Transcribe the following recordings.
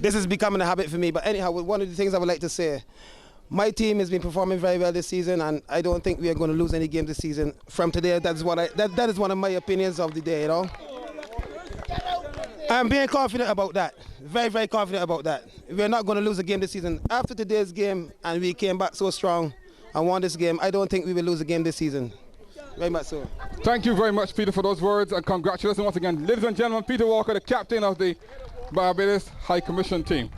this is becoming a habit for me. But anyhow, one of the things I would like to say, my team has been performing very well this season, and I don't think we are going to lose any games this season. From today, that is one of my opinions of the day, you know. I'm being confident about that. Very, very confident about that. We're not going to lose a game this season. After today's game, and we came back so strong and won this game, I don't think we will lose a game this season. Very much so. Thank you very much, Peter, for those words, and congratulations once again. Ladies and gentlemen, Peter Walker, the captain of the Barbados High Commission team.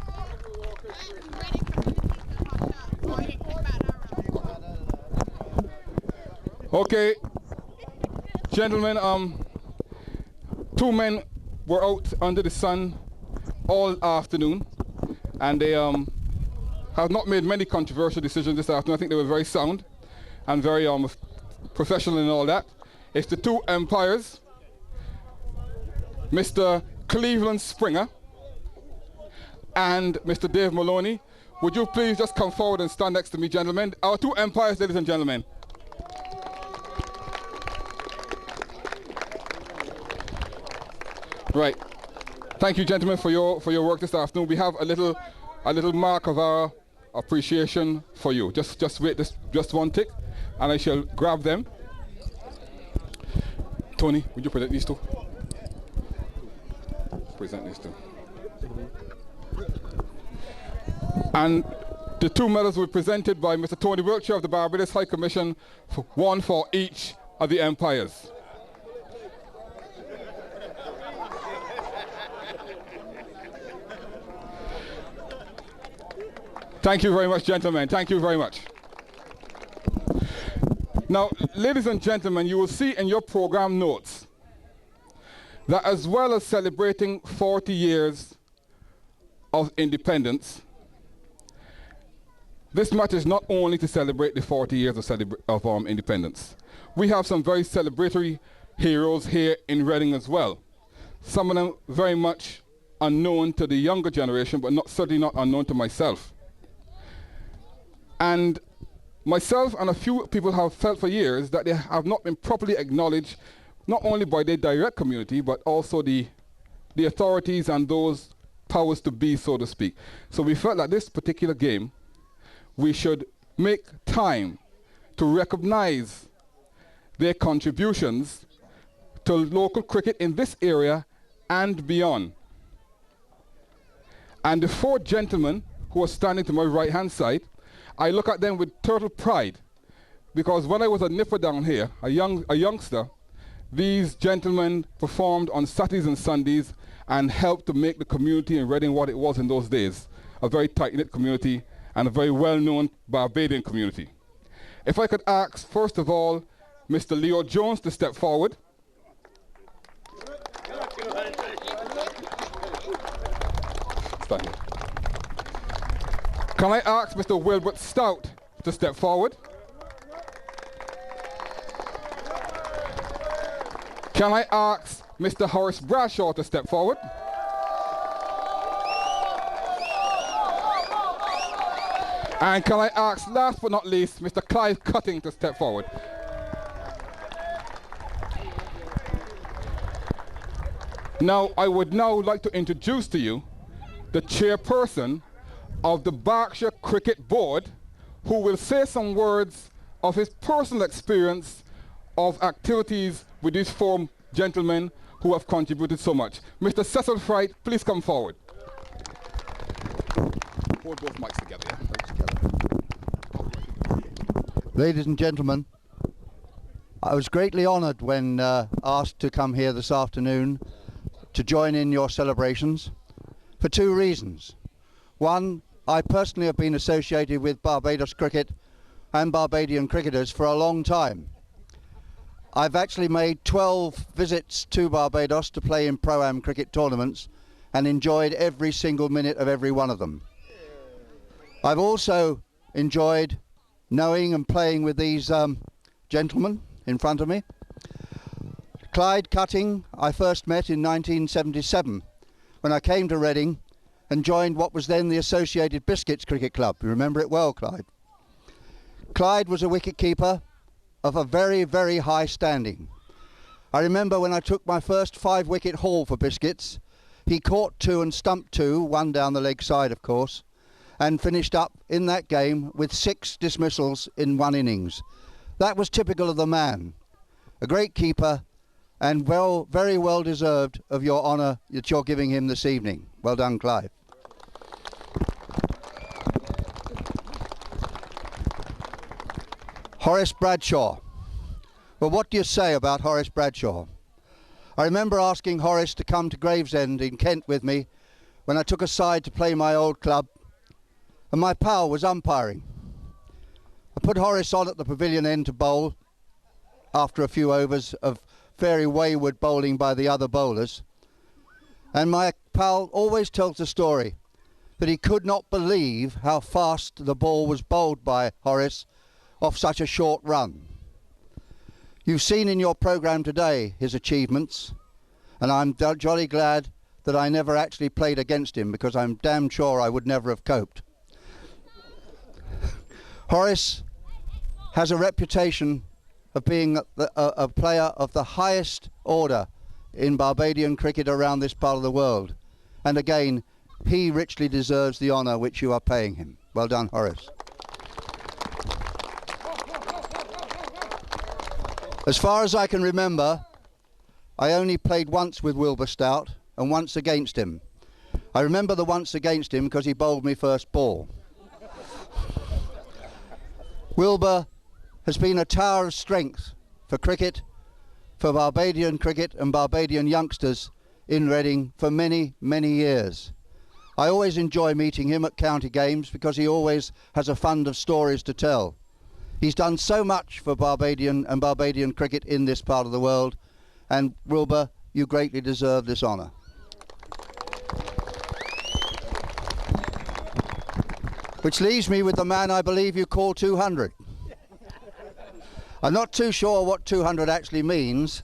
Okay, gentlemen, two men were out under the sun all afternoon, and they have not made many controversial decisions this afternoon. I think they were very sound and very professional and all that. It's the two umpires, Mr. Cleveland Springer and Mr. Dave Maloney. Would you please just come forward and stand next to me, gentlemen? Our two umpires, ladies and gentlemen. Right. Thank you, gentlemen, for your work this afternoon. We have a little mark of our appreciation for you. Just wait just one tick, and I shall grab them. Tony, would you present these two? Present these two. And the two medals were presented by Mr. Tony Wiltshire of the Barbados High Commission, one for each of the umpires. Thank you very much, gentlemen. Thank you very much. Now, ladies and gentlemen, you will see in your program notes that as well as celebrating 40 years of independence, this match is not only to celebrate the 40 years of independence. We have some very celebratory heroes here in Reading as well. Some of them very much unknown to the younger generation, but certainly not unknown to myself. And myself and a few people have felt for years that they have not been properly acknowledged, not only by their direct community, but also the authorities and those powers to be, so to speak. So we felt that this particular game, we should make time to recognize their contributions to local cricket in this area and beyond. And the four gentlemen who are standing to my right-hand side, I look at them with total pride, because when I was a nipper down here, a youngster, these gentlemen performed on Saturdays and Sundays and helped to make the community in Reading what it was in those days, a very tight-knit community and a very well-known Barbadian community. If I could ask, first of all, Mr. Leo Jones to step forward. Stand here. Can I ask Mr. Wilbert Stout to step forward? Can I ask Mr. Horace Bradshaw to step forward? And can I ask, last but not least, Mr. Clyde Cutting to step forward? Now, I would now like to introduce to you the chairperson of the Berkshire Cricket Board, who will say some words of his personal experience of activities with these four gentlemen who have contributed so much. Mr. Cecil Fright, please come forward. Hold both mics together. Ladies and gentlemen, I was greatly honoured when asked to come here this afternoon to join in your celebrations for two reasons. One, I personally have been associated with Barbados cricket and Barbadian cricketers for a long time. I've actually made 12 visits to Barbados to play in Pro-Am cricket tournaments and enjoyed every single minute of every one of them. I've also enjoyed knowing and playing with these gentlemen in front of me. Clyde Cutting I first met in 1977 when I came to Reading and joined what was then the Associated Biscuits Cricket Club. You remember it well, Clyde. Clyde was a wicket-keeper of a very, very high standing. I remember when I took my first 5-wicket haul for Biscuits, He caught 2 and stumped 2, 1 down the leg side of course, and finished up in that game with 6 dismissals in 1 innings. That was typical of the man. A great keeper and very well deserved of your honour that you're giving him this evening. Well done, Clive. Horace Bradshaw. Well, what do you say about Horace Bradshaw? I remember asking Horace to come to Gravesend in Kent with me when I took a side to play my old club, and my pal was umpiring. I put Horace on at the pavilion end to bowl after a few overs of very wayward bowling by the other bowlers, and my pal always tells the story that he could not believe how fast the ball was bowled by Horace off such a short run. You've seen in your programme today his achievements, and I'm jolly glad that I never actually played against him, because I'm damn sure I would never have coped. Horace has a reputation of being a player of the highest order in Barbadian cricket around this part of the world, and again he richly deserves the honour which you are paying him. Well done, Horace. As far as I can remember, I only played once with Wilbert Stout and once against him. I remember the once against him because he bowled me first ball. Wilbur has been a tower of strength for cricket, for Barbadian cricket and Barbadian youngsters in Reading for many, many years. I always enjoy meeting him at county games because he always has a fund of stories to tell. He's done so much for Barbadian and Barbadian cricket in this part of the world, and Wilbur, you greatly deserve this honour. Which leaves me with the man I believe you call 200. I'm not too sure what 200 actually means,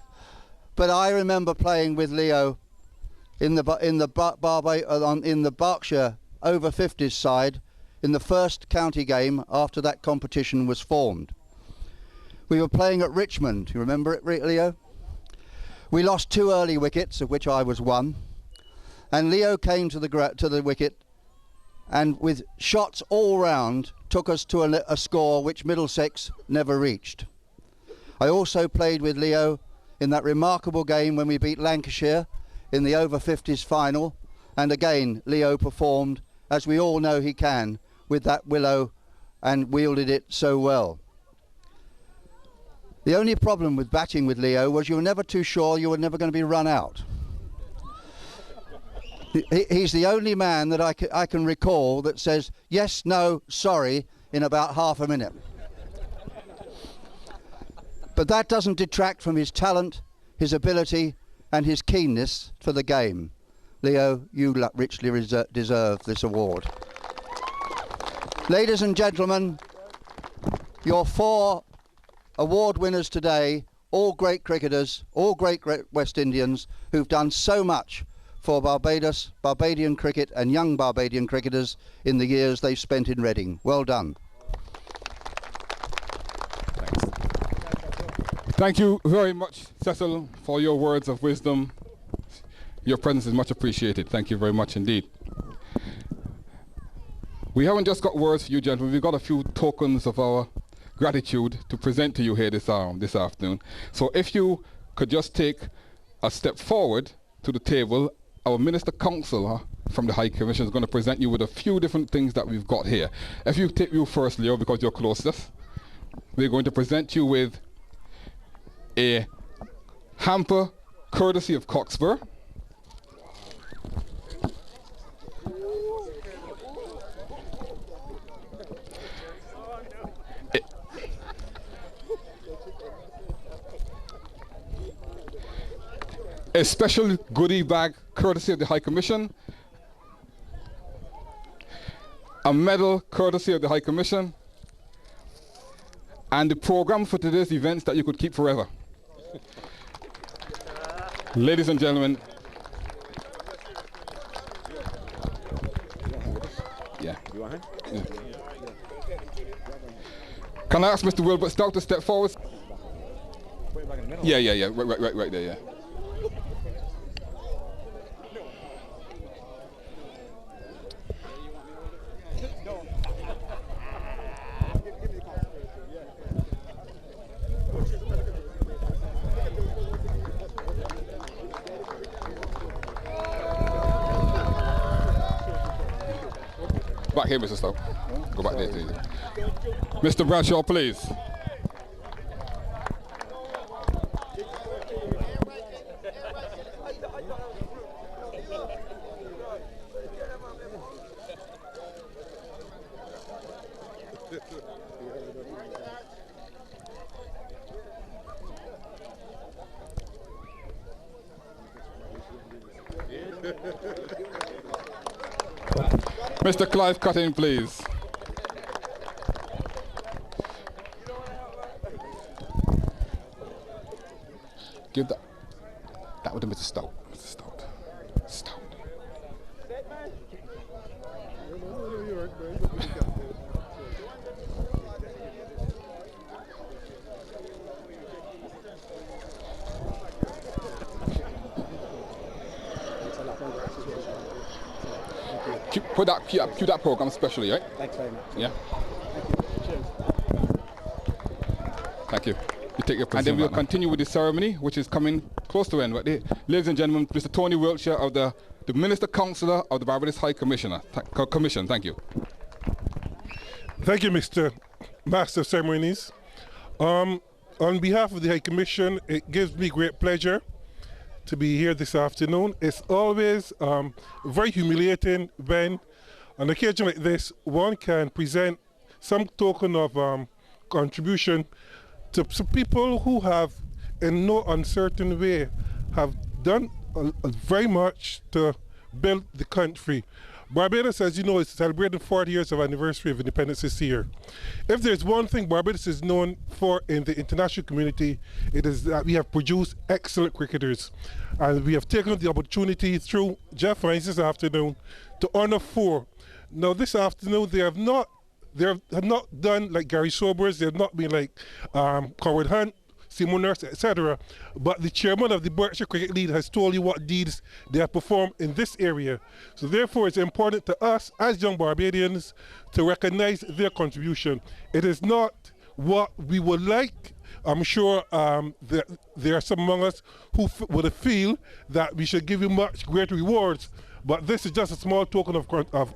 but I remember playing with Leo in the Berkshire over 50s side in the first county game after that competition was formed. We were playing at Richmond. You remember it, Leo? We lost 2 early wickets, of which I was one, and Leo came to the wicket and with shots all round took us to a score which Middlesex never reached. I also played with Leo in that remarkable game when we beat Lancashire in the over 50s final, and again Leo performed as we all know he can with that willow and wielded it so well. The only problem with batting with Leo was you were never too sure you were never going to be run out. He's the only man that I can recall that says yes, no, sorry in about half a minute. But that doesn't detract from his talent, his ability and his keenness for the game. Leo, you richly deserve this award. Ladies and gentlemen, your 4 award winners today, all great cricketers, all great West Indians who've done so much for Barbados, Barbadian cricket and young Barbadian cricketers in the years they've spent in Reading. Well done. Thanks. Thank you very much, Cecil, for your words of wisdom. Your presence is much appreciated. Thank you very much indeed. We haven't just got words for you, gentlemen. We've got a few tokens of our gratitude to present to you here this afternoon. So if you could just take a step forward to the table, our Minister Counsel from the High Commission is going to present you with a few different things that we've got here. If you take you first, Leo, because you're closest, we're going to present you with a hamper courtesy of Cockspur. A special goodie bag courtesy of the High Commission, a medal courtesy of the High Commission, and the program for today's events that you could keep forever. Ladies and gentlemen, yeah. Can I ask Mr. Wilbert Stout to step forward? Yeah, right there, yeah. Back here, Mr. Stout. Go back there, please. Mr. Bradshaw, please. Mr. Clyde Cutting, please. Give that would have Mr. Stout. Mr. Stout. Stout. Keep that program specially, right? Thanks very much. Yeah. Cheers. Thank you. You take your position. And then we'll continue with the ceremony, which is coming close to end. Ladies and gentlemen, Mr. Tony Wiltshire of the Minister Councillor of the Barbados High Commission. Thank you. Thank you, Mr. Master of Ceremonies. On behalf of the High Commission, it gives me great pleasure to be here this afternoon. It's always very humiliating when, on an occasion like this, one can present some token of contribution to some people who have, in no uncertain way, have done very much to build the country. Barbados, as you know, is celebrating 40 years of anniversary of independence this year. If there's one thing Barbados is known for in the international community, it is that we have produced excellent cricketers. And we have taken the opportunity through Jeff Hines this afternoon to honor 4. Now this afternoon they have not done like Gary Sobers, they have not been like Coward Hunt, Simon Nurse, etc. But the chairman of the Berkshire Cricket League has told you what deeds they have performed in this area. So therefore it's important to us as young Barbadians to recognize their contribution. It is not what we would like. I'm sure there are some among us who would feel that we should give you much greater rewards, but this is just a small token of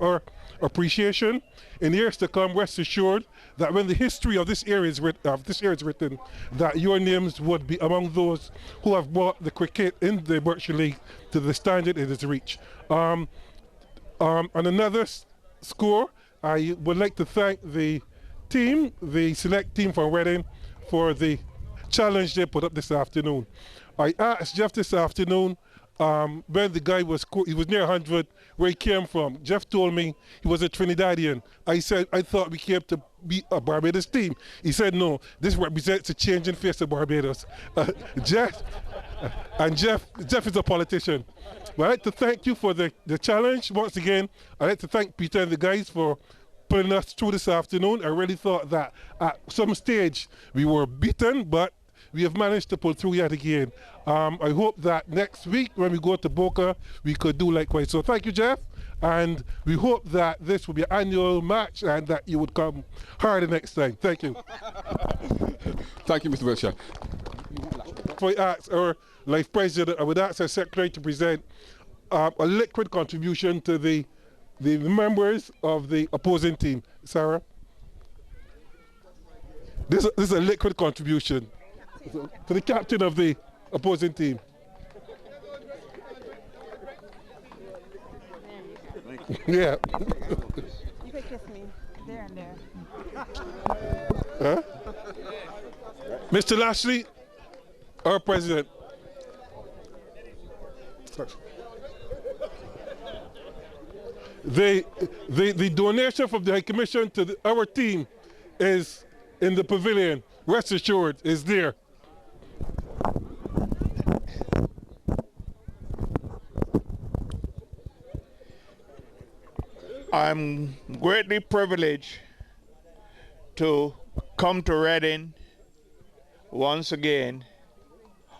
our appreciation. In years to come, rest assured that when the history of this area is written, that your names would be among those who have brought the cricket in the Berkshire League to the standard it has reached. On another score, I would like to thank the team, the select team from Reading, for the challenge they put up this afternoon. I asked Jeff this afternoon when the guy he was near 100, where he came from. Jeff told me he was a Trinidadian. I said, I thought we came to be a Barbados team. He said, no, this represents a changing face of Barbados. Jeff is a politician. But I'd like to thank you for the challenge. Once again, I'd like to thank Peter and the guys for putting us through this afternoon. I really thought that at some stage we were beaten, but we have managed to pull through yet again. I hope that next week when we go to Boca, we could do likewise. So thank you, Jeff, and we hope that this will be an annual match and that you would come harder next time. Thank you. Thank you, Mr. Wiltshire. Before I ask our Life President, I would ask our Secretary to present a liquid contribution to the members of the opposing team. Sarah? This is a liquid contribution to the captain of the opposing team. Yeah. You could kiss me there and there. Huh? Mr. Lashley, our president. The donation from the High Commission to our team is in the pavilion. Rest assured, is there. I'm greatly privileged to come to Reading once again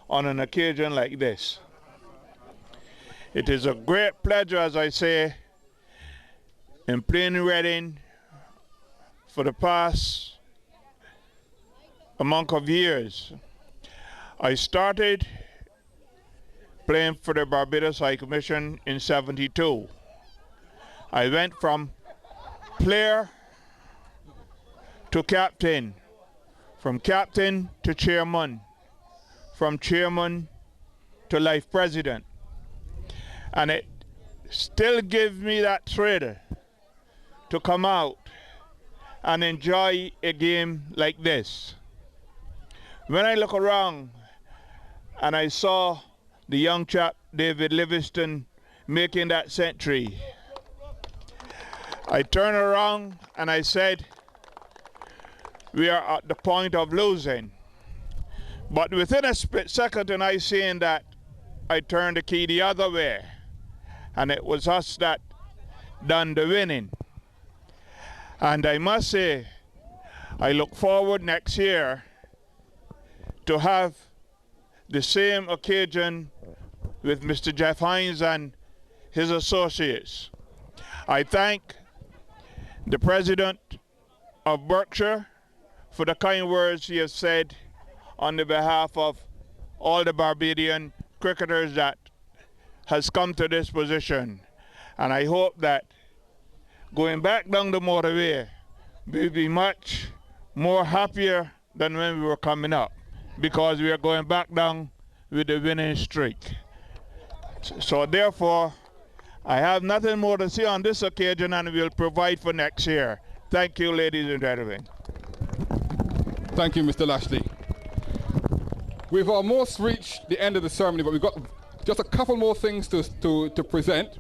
on an occasion like this. It is a great pleasure, as I say, in playing in Reading for the past amount of years. I started playing for the Barbados High Commission in '72. I went from player to captain, from captain to chairman, from chairman to life president. And it still gives me that thrill to come out and enjoy a game like this. When I look around and I saw the young chap, David Livingston, making that century, I turned around and I said, we are at the point of losing. But within a split second and I saying that, I turned the key the other way. And it was us that done the winning. And I must say, I look forward next year to have the same occasion with Mr. Jeff Hines and his associates. I thank the president of Berkshire for the kind words he has said on the behalf of all the Barbadian cricketers that has come to this position. And I hope that going back down the motorway, we'll be much more happier than when we were coming up, because we are going back down with the winning streak. So therefore, I have nothing more to say on this occasion, and we'll provide for next year. Thank you, ladies and gentlemen. Thank you, Mr. Lashley. We've almost reached the end of the ceremony, but we've got just a couple more things to present.